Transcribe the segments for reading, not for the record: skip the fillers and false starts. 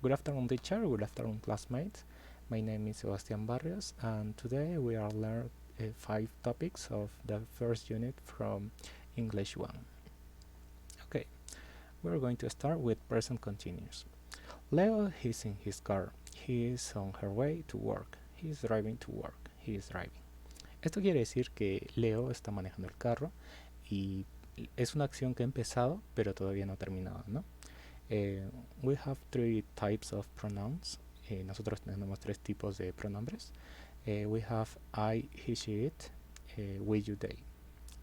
Good afternoon, teacher. Good afternoon, classmates. My name is Sebastián Barrios, and today we are learning 5 topics of the first unit from English 1. Okay, we're going to start with present continuous. Leo is in his car. He is on her way to work. He is driving to work. He is driving. Esto quiere decir que Leo está manejando el carro y es una acción que ha empezado pero todavía no ha terminado, ¿no? We have 3 types of pronouns. Nosotros tenemos 3 tipos de pronombres. We have I, he, she, it, we, you, they.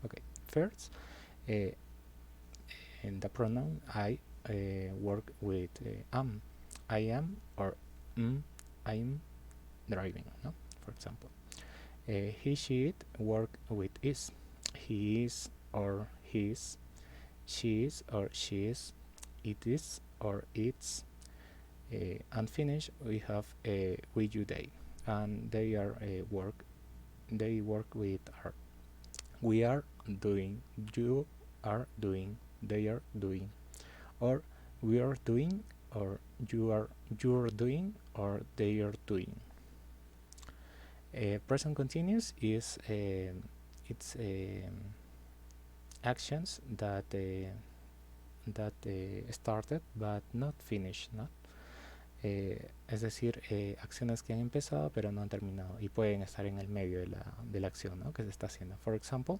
Okay, first, in the pronoun I work with am. I am or I'm driving, no? For example. He, she, it work with is. He is or his. She is or she is. It is or it's. And finish we have we, you, they, and they are work with are. We are doing, you are doing, they are doing, or we are doing, or you're doing, or they are doing. Present continuous is it's actions that started but not finished, ¿no? Es decir, acciones que han empezado pero no han terminado y pueden estar en el medio de la acción, ¿no? Que se está haciendo. For example,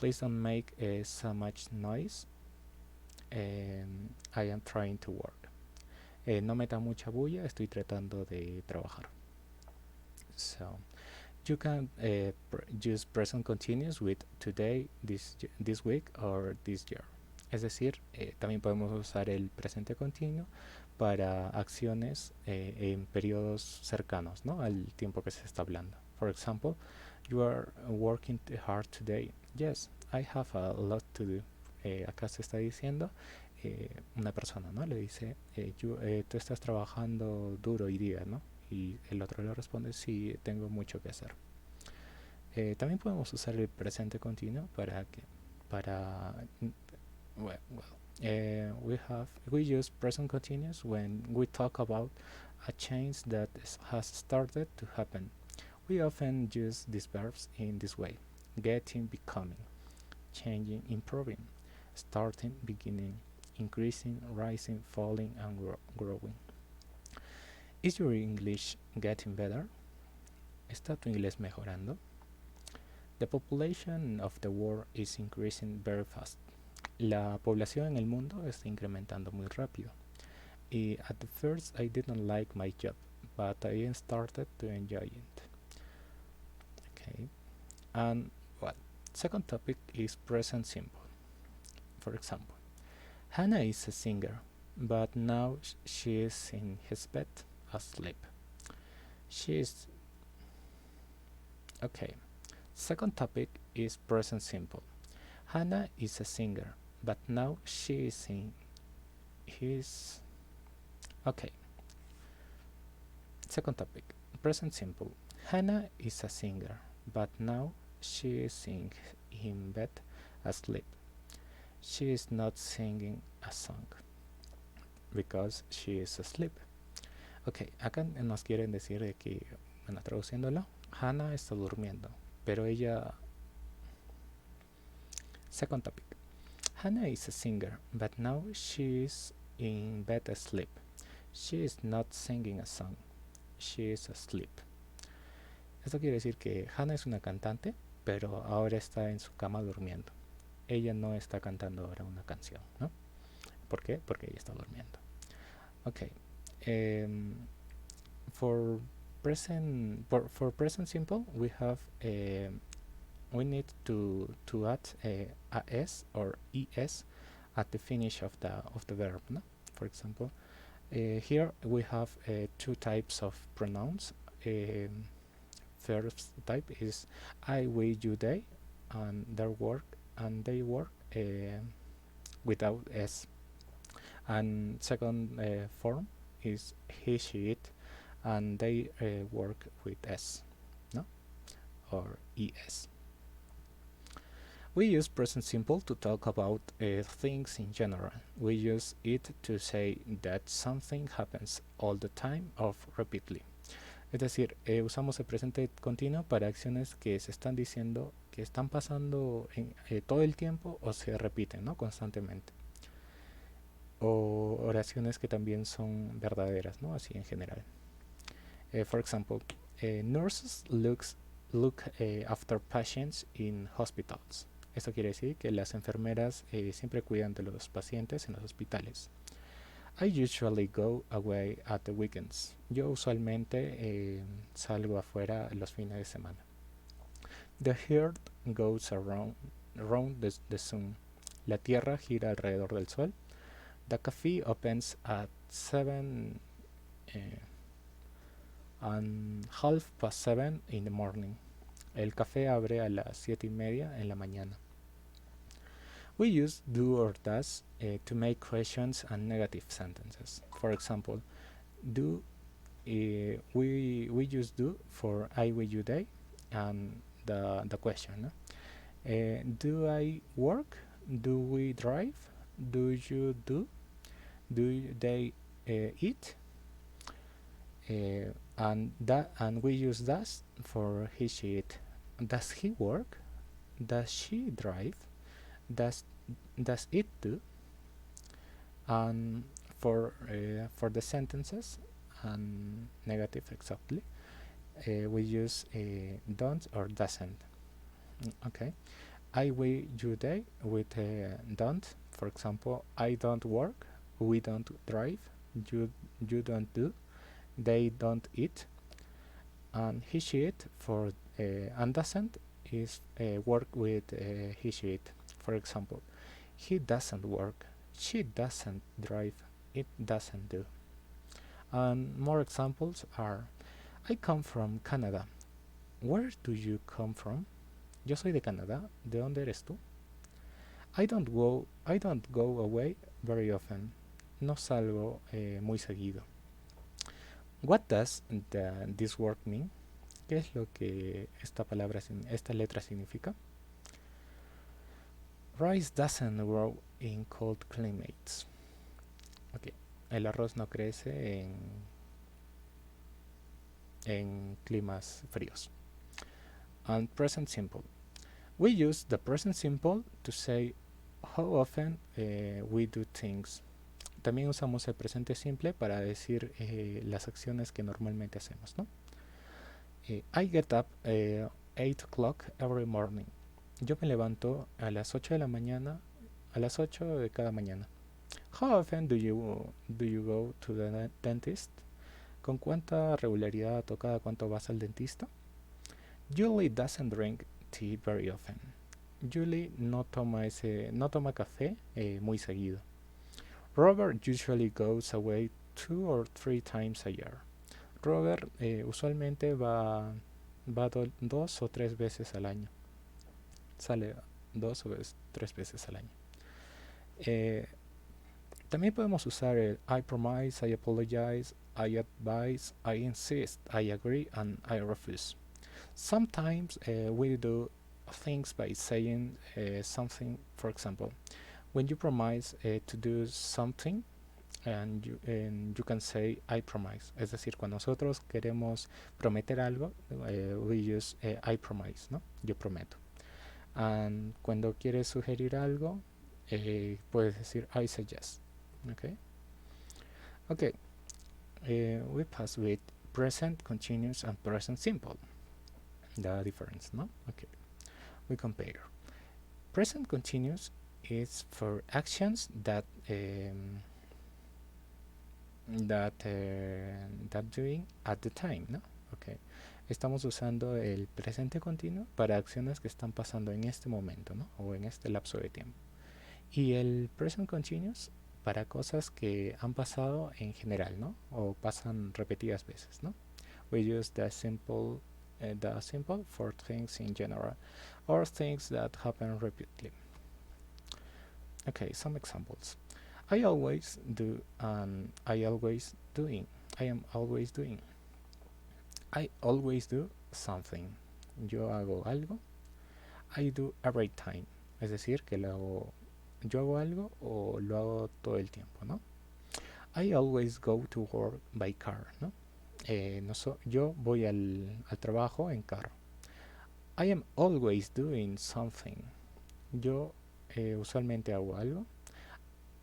please don't make so much noise. I am trying to work. No meta mucha bulla, estoy tratando de trabajar. So, you can use present continuous with today, this week, or this year. Es decir, también podemos usar el presente continuo para acciones en periodos cercanos, ¿no? Al tiempo que se está hablando. For example, you are working hard today. Yes, I have a lot to do. Acá se está diciendo una persona, ¿no? Le dice, tú estás trabajando duro hoy día, ¿no? Y el otro le responde, sí, tengo mucho que hacer. También podemos usar el presente continuo we use present continuous when we talk about a change that has started to happen. We often use these verbs in this way: getting, becoming, changing, improving, starting, beginning, increasing, rising, falling, and growing. Is your English getting better? ¿Está tu inglés mejorando? The population of the world is increasing very fast. La población en el mundo está incrementando muy rápido. Y at the first I didn't like my job, but I started to enjoy it. Okay. And well, second topic is present simple. For example, Hannah is a singer, but now she is in his bed asleep. She is okay. Second topic is present simple. Hannah is a singer, but now she is in his... Okay. Second topic, present simple. Hannah is a singer, but now she is in bed asleep. She is not singing a song because she is asleep. Ok, acá nos quieren decir de que, bueno, traduciéndolo, Hannah está durmiendo, pero ella... Second topic. Hannah is a singer, but now she is in bed asleep. She is not singing a song. She is asleep. Esto quiere decir que Hannah es una cantante, pero ahora está en su cama durmiendo. Ella no está cantando ahora una canción, ¿no? ¿Por qué? Porque ella está durmiendo. Okay. For present simple, we have we need to add a s or es at the finish of the verb, no? For example, here we have 2 types of pronouns. First type is I, we, you, they, and they work without s. And second form is he, she, it, and they work with s, no? Or es. We use present simple to talk about things in general. We use it to say that something happens all the time or repeatedly. Es decir, usamos el presente continuo para acciones que se están diciendo que están pasando todo el tiempo o se repiten, ¿no? Constantemente. O oraciones que también son verdaderas, ¿no? Así en general. For example, nurses look after patients in hospitals. Esto quiere decir que las enfermeras siempre cuidan de los pacientes en los hospitales. I usually go away at the weekends. Yo usualmente salgo afuera los fines de semana. The earth goes around the sun. La tierra gira alrededor del sol. The cafe opens at 7 and 7:30 in the morning. El café abre a las 7:30 en la mañana. We use do or does to make questions and negative sentences. For example, do we use do for I, we, you, they, and the question. No? Do I work? Do we drive? Do you do? Do they eat? And we use does for he, she, it. Does he work? Does she drive? Does it do? And for the sentences and negative exactly, we use don't or doesn't. Okay, I, we, you, they with don't. For example, I don't work, we don't drive, you don't do, they don't eat, and he, she, it for and doesn't is work with he, she, it. For example, he doesn't work, she doesn't drive, it doesn't do. And more examples are, I come from Canada. Where do you come from? Yo soy de Canadá. ¿De dónde eres tú? I don't go away very often. No salgo muy seguido. What does this word mean? ¿Qué es lo que esta letra significa? Rice doesn't grow in cold climates. Okay. El arroz no crece en climas fríos. And present simple. We use the present simple to say how often we do things. También usamos el presente simple para decir las acciones que normalmente hacemos, ¿no? I get up 8 o'clock every morning. Yo me levanto a las 8 de la mañana, a las 8 de cada mañana. How often do you go to the dentist? ¿Con cuánta regularidad o cada cuánto vas al dentista? Julie doesn't drink tea very often. Julie no toma café muy seguido. Robert usually goes away 2 or 3 times a year. Robert usualmente va 2 o 3 veces al año. Sale 2 o 3 veces al año. También podemos usar el I promise, I apologize, I advise, I insist, I agree, and I refuse. Sometimes we do things by saying something. For example, when you promise to do something, and you can say I promise. Es decir, cuando nosotros queremos prometer algo, we use I promise, ¿no? Yo prometo. And cuando quieres sugerir algo, puedes decir I suggest. Okay. We pass with present continuous and present simple. The difference, no? Okay. We compare. Present continuous is for actions that doing at the time, ¿no? Okay. Estamos usando el presente continuo para acciones que están pasando en este momento, ¿no? O en este lapso de tiempo. Y el present continuous para cosas que han pasado en general, ¿no? O pasan repetidas veces, ¿no? We use the simple for things in general or things that happen repeatedly. Okay, some examples. I always do and I always doing. I am always doing. I always do something. Yo hago algo. I do every time. es decir, que yo hago algo o lo hago todo el tiempo, ¿no? I always go to work by car, ¿no? Yo voy al trabajo en carro. I am always doing something. Yo usualmente hago algo.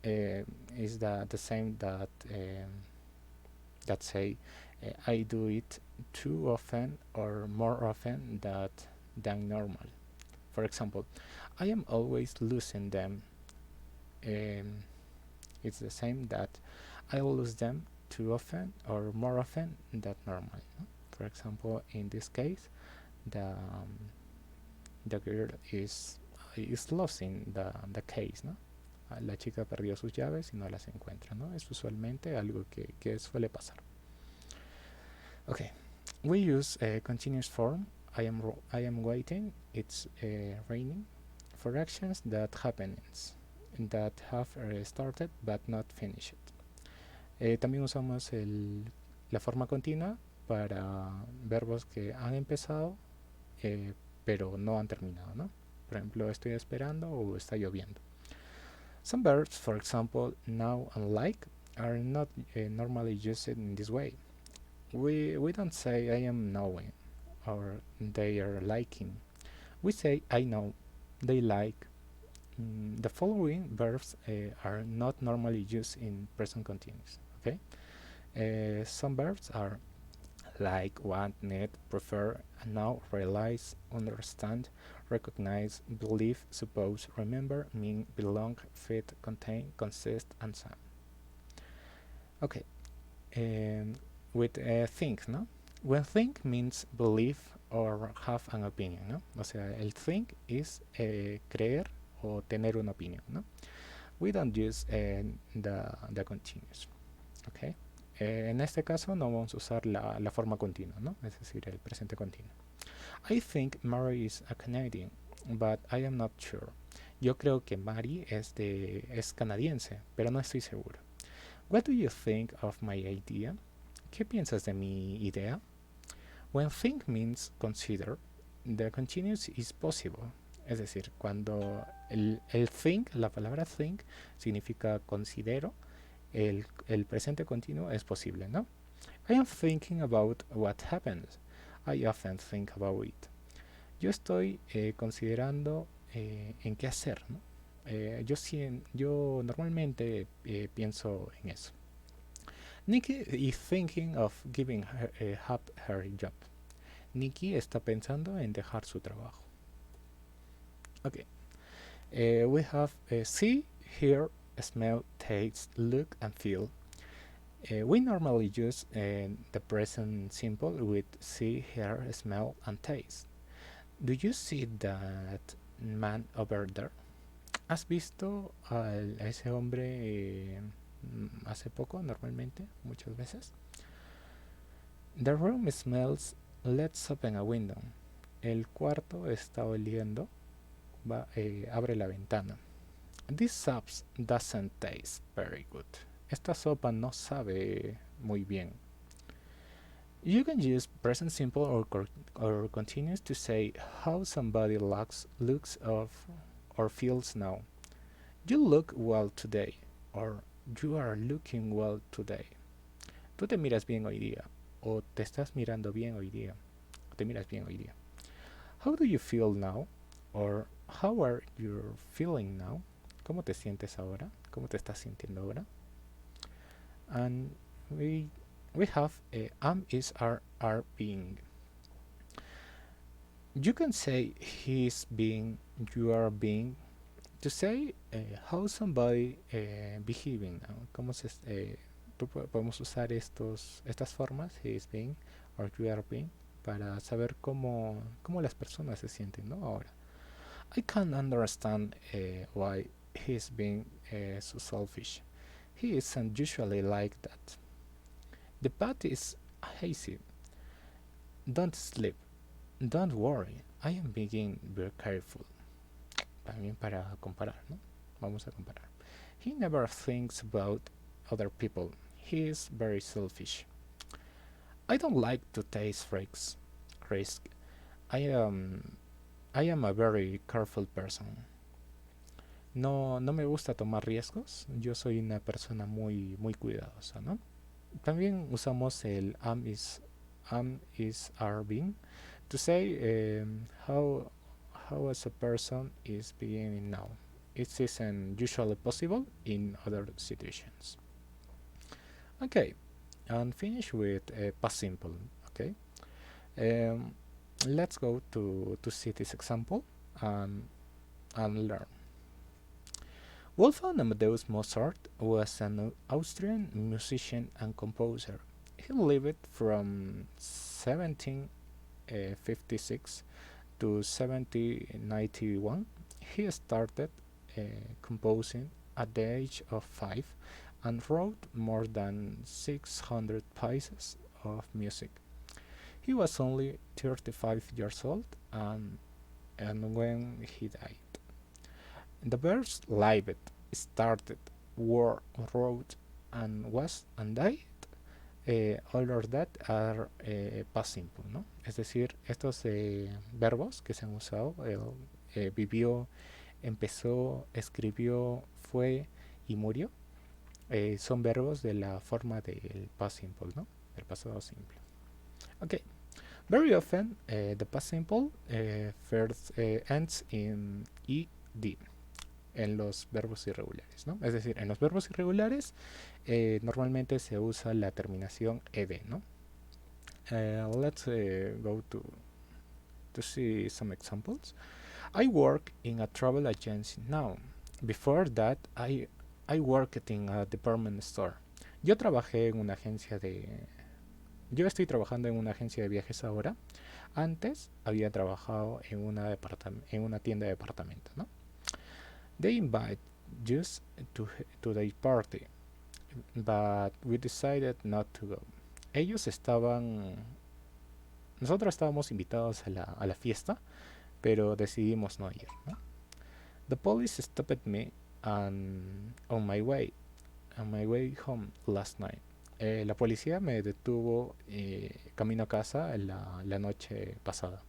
Is that the same that say I do it too often or more often than normal. For example, I am always losing them. Um, it's the same that I lose them too often or more often than normal. No? For example, in this case, the girl is losing the case, ¿no? La chica perdió sus llaves y no las encuentra, ¿no? Es usualmente algo que suele pasar. Okay, we use a continuous form. I am waiting. It's raining for actions that have started but not finished. También usamos la forma continua para verbos que han empezado pero no han terminado, ¿no? Por ejemplo, estoy esperando o está lloviendo. Some verbs, for example, now and like, are not normally used in this way. We don't say I am knowing or they are liking. We say I know, they like. The following verbs are not normally used in present continuous. Okay, some verbs are like, want, need, prefer, know, realize, understand, recognize, believe, suppose, remember, mean, belong, fit, contain, consist, and so on. Okay, with think, ¿no? When think means believe or have an opinion, ¿no? O sea, el think is creer o tener una opinión, ¿no? We don't use the continuous, okay? En este caso no vamos a usar la forma continua, ¿no? Es decir, el presente continuo. I think Mary is a Canadian, but I am not sure. Yo creo que Mary es canadiense, pero no estoy seguro. What do you think of my idea? ¿Qué piensas de mi idea? When think means consider, the continuous is possible. Es decir, cuando el think, la palabra think, significa considero, el presente continuo es posible, ¿no? I am thinking about what happens. I often think about it. Yo estoy considerando en qué hacer, ¿no? Yo normalmente pienso en eso. Nikki is thinking of giving up her job. Nikki está pensando en dejar su trabajo. Okay. We have see, hear, smell, taste, look, and feel. We normally use the present simple with see, hear, smell, and taste. Do you see that man over there? ¿Has visto a ese hombre hace poco, normalmente, muchas veces? The room smells. Let's open a window. El cuarto está oliendo. Abre la ventana. This soup doesn't taste very good. Esta sopa no sabe muy bien. You can use present simple or continuous to say how somebody looks or feels now. You look well today, or you are looking well today. Tú te miras bien hoy día, o te estás mirando bien hoy día, o te miras bien hoy día. How do you feel now? Or how are you feeling now? ¿Cómo te sientes ahora? ¿Cómo te estás sintiendo ahora? And we have am, is, are being. You can say he's being, you are being, to say how somebody behaving. ¿Cómo podemos usar estas formas, he is being or you are being, para saber cómo las personas se sienten, ¿no? Ahora. I can't understand why he's being so selfish. He isn't usually like that. The path is hazy. Don't sleep. Don't worry. I am being very careful. También para comparar, ¿no? Vamos a comparar. He never thinks about other people. He is very selfish. I don't like to take risk. I am a very careful person. No me gusta tomar riesgos. Yo soy una persona muy cuidadosa, ¿no? También usamos el am is are being to say how as a person is beginning now. It isn't usually possible in other situations. Okay, and finish with past simple. Okay, um, let's go to see this example and learn. Wolfgang Amadeus Mozart was an Austrian musician and composer. He lived from 1756 to 1791. He started composing at the age of 5 and wrote more than 600 pieces of music. He was only 35 years old and when he died. The verse lived, started, wrote, and was and died. All of that are past simple, ¿no? Es decir, estos verbos que se han usado, vivió, empezó, escribió, fue y murió, son verbos de la forma del past simple, ¿no? Del pasado simple. Okay. Very often, the past simple first ends in ed. En los verbos irregulares, ¿no? Es decir, en los verbos irregulares normalmente se usa la terminación ed, ¿no? Let's go to see some examples. I work in a travel agency now. Before that, I worked in a department store. Yo estoy trabajando en una agencia de viajes ahora. Antes había trabajado en una tienda de departamento, ¿no? They invite us to their party, but we decided not to go. Nosotros estábamos invitados a la fiesta, pero decidimos no ir, ¿no? The police stopped me on my way home last night. La policía me detuvo camino a casa la noche pasada.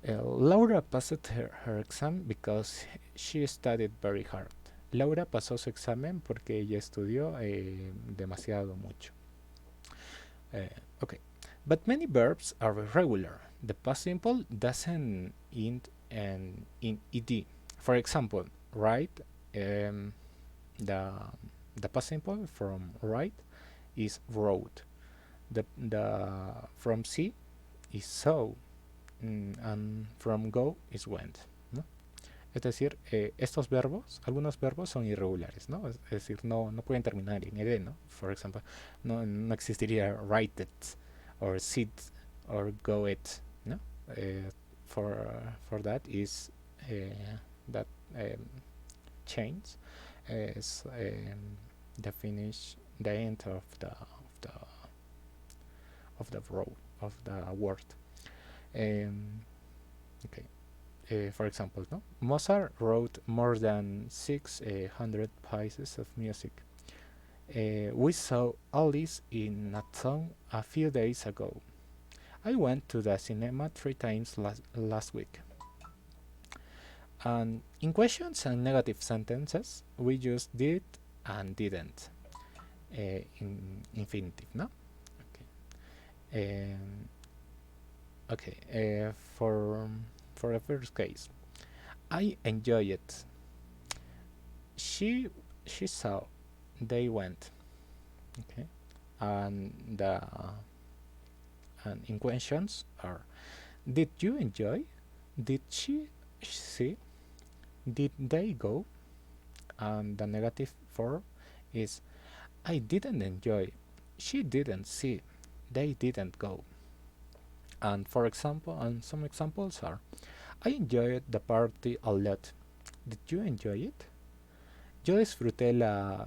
Laura passed her exam because she studied very hard. Laura pasó su examen porque ella estudió demasiado mucho. Okay, but many verbs are irregular. The past simple doesn't end in ed. For example, write. The past simple from write is wrote. The from see is saw. And from go is went, ¿no? Es decir, algunos verbos son irregulares, ¿no? Es decir, no pueden terminar en ed, ¿no? For example, no existiría write it, or sit, or go it, ¿no? For that is that change is the finish, the end of the word. Okay. For example, no? Mozart wrote more than 600 pieces of music. We saw Alice in a song a few days ago. I went to the cinema 3 times last week. And in questions and negative sentences, we use did and didn't in infinitive, no? Okay. Okay, for the first case, I enjoy it. She saw. They went. Okay, and in questions are: did you enjoy? Did she see? Did they go? And the negative form is: I didn't enjoy. She didn't see. They didn't go. And for example, and some examples are: I enjoyed the party a lot. Did you enjoy it? Yo disfruté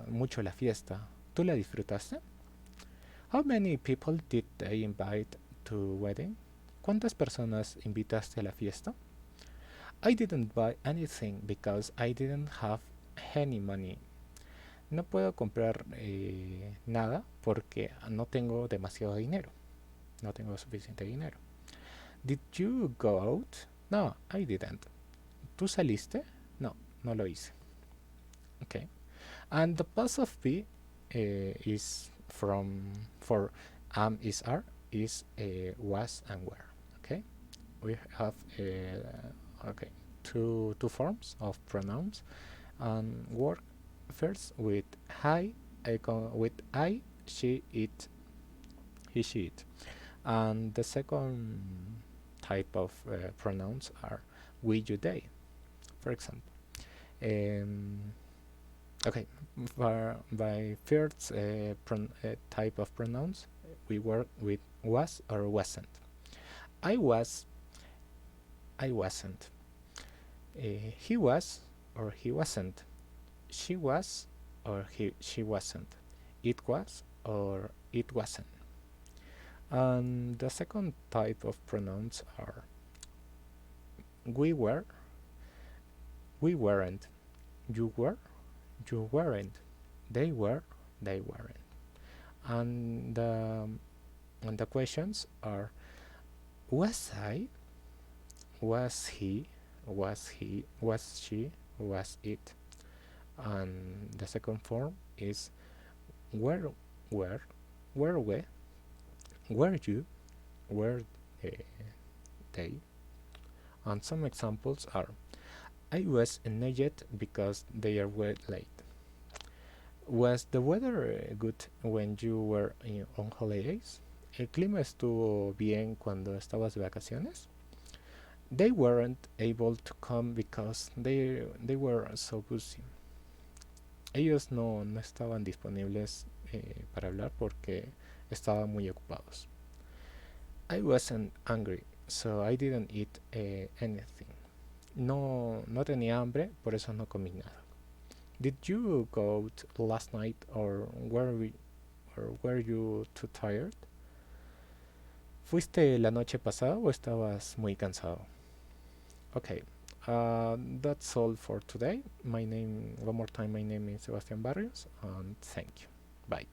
mucho la fiesta. ¿Tú la disfrutaste? How many people did they invite to wedding? ¿Cuántas personas invitaste a la fiesta? I didn't buy anything because I didn't have any money. No puedo comprar nada porque no tengo demasiado dinero. No tengo suficiente dinero. Did you go out? No, I didn't. ¿Tú saliste? No, no lo hice. Okay. And the past of be is for am is are is was and were. Okay. We have okay two forms of pronouns and work first with with I, she, it, he, she, it. And the second type of pronouns are we, you, they, for example. Um, okay, by first type of pronouns, we work with was or wasn't. I was, I wasn't. He was or he wasn't. She was or she wasn't. It was or it wasn't. And the second type of pronouns are we were, we weren't, you were, you weren't, they were, they weren't. And the questions are was I, was he, was she, was it. And the second form is were, were, were we, were you, were they. And some examples are I was annoyed because they were late. Was the weather good when you were on holidays? ¿El clima estuvo bien cuando estabas de vacaciones? They weren't able to come because they were so busy. Ellos no estaban disponibles para hablar porque estaban muy ocupados. I wasn't angry, so I didn't eat anything. No tenía hambre, por eso no comí nada. Did you go out last night or were you too tired? ¿Fuiste la noche pasada o estabas muy cansado? Okay, that's all for today. One more time, my name is Sebastián Barrios, and thank you. Bye.